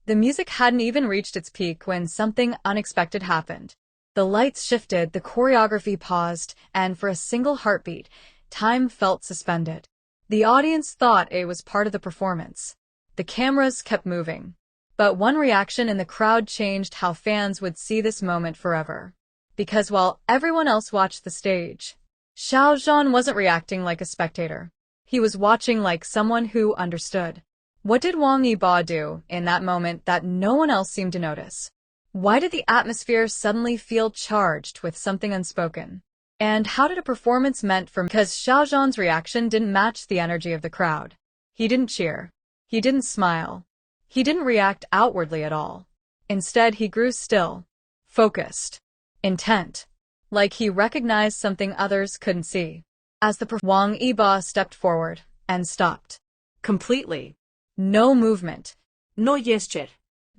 The music hadn't even reached its peak when something unexpected happened. The lights shifted, the choreography paused, and for a single heartbeat, time felt suspended. The audience thought it was part of the performance. The cameras kept moving. But one reaction in the crowd changed how fans would see this moment forever. Because while everyone else watched the stage, Xiao Zhan wasn't reacting like a spectator. He was watching like someone who understood. What did Wang Yibo do in that moment that no one else seemed to notice? Why did the atmosphere suddenly feel charged with something unspoken? And how did a performance meant for because Xiao Zhan's reaction didn't match the energy of the crowd. He didn't cheer. He didn't smile. He didn't react outwardly at all. Instead, he grew still, focused, intent, like he recognized something others couldn't see. As the Wang Yibo stepped forward and stopped. Completely. No movement. No gesture.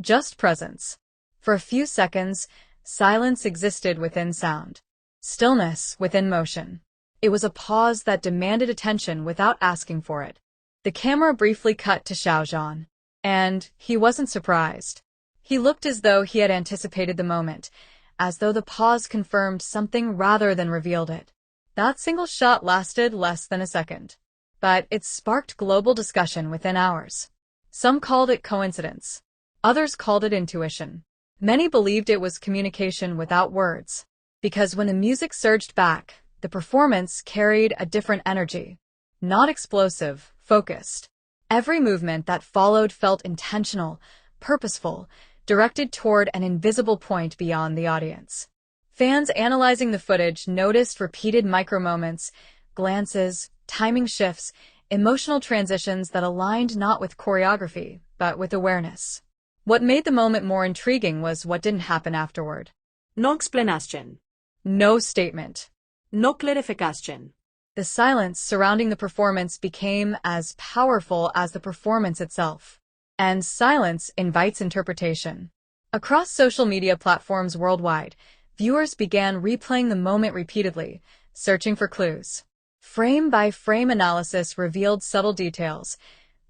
Just presence. For a few seconds, silence existed within sound. Stillness within motion. It was a pause that demanded attention without asking for it. The camera briefly cut to Xiao Zhan. And he wasn't surprised. He looked as though he had anticipated the moment, as though the pause confirmed something rather than revealed it. That single shot lasted less than a second. But it sparked global discussion within hours. Some called it coincidence. Others called it intuition. Many believed it was communication without words. Because when the music surged back, the performance carried a different energy. Not explosive, focused. Every movement that followed felt intentional, purposeful, directed toward an invisible point beyond the audience. Fans analyzing the footage noticed repeated micro-moments, glances, timing shifts, emotional transitions that aligned not with choreography, but with awareness. What made the moment more intriguing was what didn't happen afterward. No explanation. No statement. No clarification. The silence surrounding the performance became as powerful as the performance itself. And silence invites interpretation. Across social media platforms worldwide, viewers began replaying the moment repeatedly, searching for clues. Frame-by-frame analysis revealed subtle details,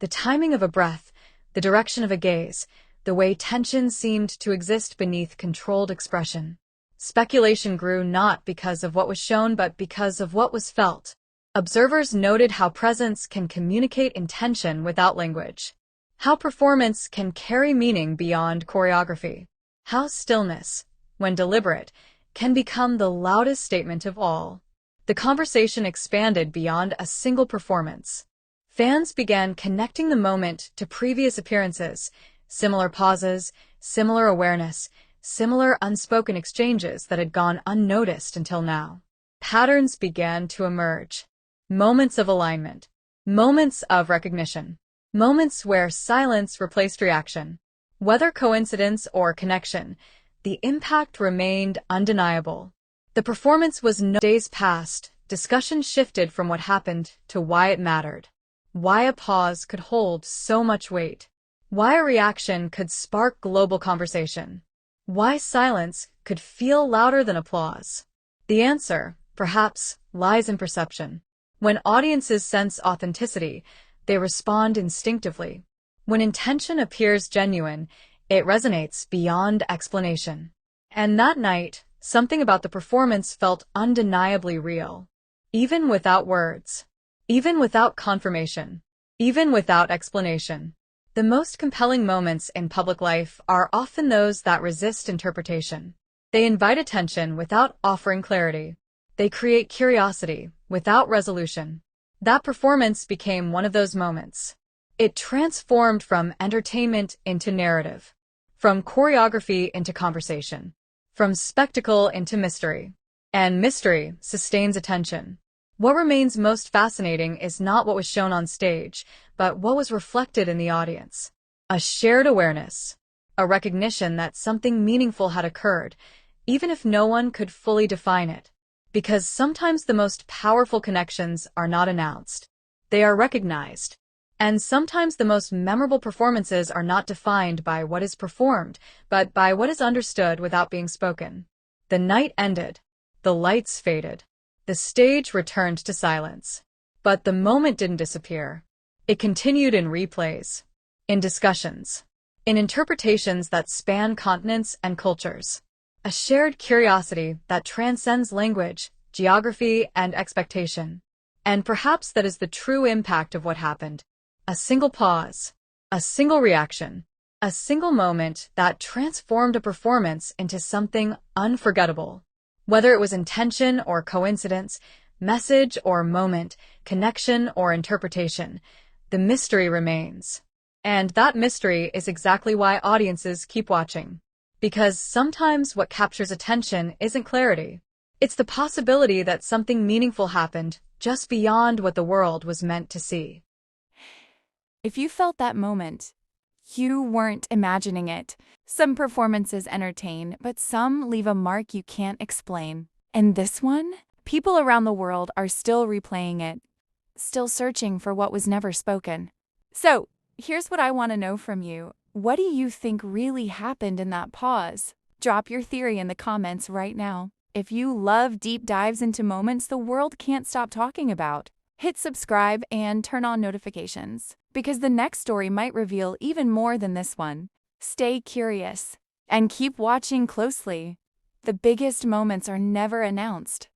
the timing of a breath, the direction of a gaze, the way tension seemed to exist beneath controlled expression. Speculation grew not because of what was shown but because of what was felt. Observers noted how presence can communicate intention without language. How performance can carry meaning beyond choreography. How stillness, when deliberate, can become the loudest statement of all. The conversation expanded beyond a single performance. Fans began connecting the moment to previous appearances, similar pauses, similar awareness, similar unspoken exchanges that had gone unnoticed until now. Patterns began to emerge. Moments of alignment. Moments of recognition. Moments where silence replaced reaction. Whether coincidence or connection, the impact remained undeniable. The performance was no days passed, discussion shifted from what happened to why it mattered. Why a pause could hold so much weight. Why a reaction could spark global conversation. Why silence could feel louder than applause. The answer, perhaps, lies in perception. When audiences sense authenticity, they respond instinctively. When intention appears genuine, it resonates beyond explanation. And that night, something about the performance felt undeniably real. Even without words. Even without confirmation. Even without explanation. The most compelling moments in public life are often those that resist interpretation. They invite attention without offering clarity. They create curiosity without resolution. That performance became one of those moments. It transformed from entertainment into narrative, from choreography into conversation, from spectacle into mystery. And mystery sustains attention. What remains most fascinating is not what was shown on stage, but what was reflected in the audience. A shared awareness, a recognition that something meaningful had occurred, even if no one could fully define it. Because sometimes the most powerful connections are not announced. They are recognized. And sometimes the most memorable performances are not defined by what is performed, but by what is understood without being spoken. The night ended. The lights faded. The stage returned to silence. But the moment didn't disappear. It continued in replays, in discussions, in interpretations that span continents and cultures. A shared curiosity that transcends language, geography, and expectation. And perhaps that is the true impact of what happened. A single pause, a single reaction, a single moment that transformed a performance into something unforgettable. Whether it was intention or coincidence, message or moment, connection or interpretation, the mystery remains. And that mystery is exactly why audiences keep watching. Because sometimes what captures attention isn't clarity. It's the possibility that something meaningful happened just beyond what the world was meant to see. If you felt that moment, you weren't imagining it. Some performances entertain, but some leave a mark you can't explain. And this one? People around the world are still replaying it, still searching for what was never spoken. So, here's what I want to know from you. What do you think really happened in that pause? Drop your theory in the comments right now. If you love deep dives into moments the world can't stop talking about, hit subscribe and turn on notifications, because the next story might reveal even more than this one. Stay curious and keep watching closely. The biggest moments are never announced.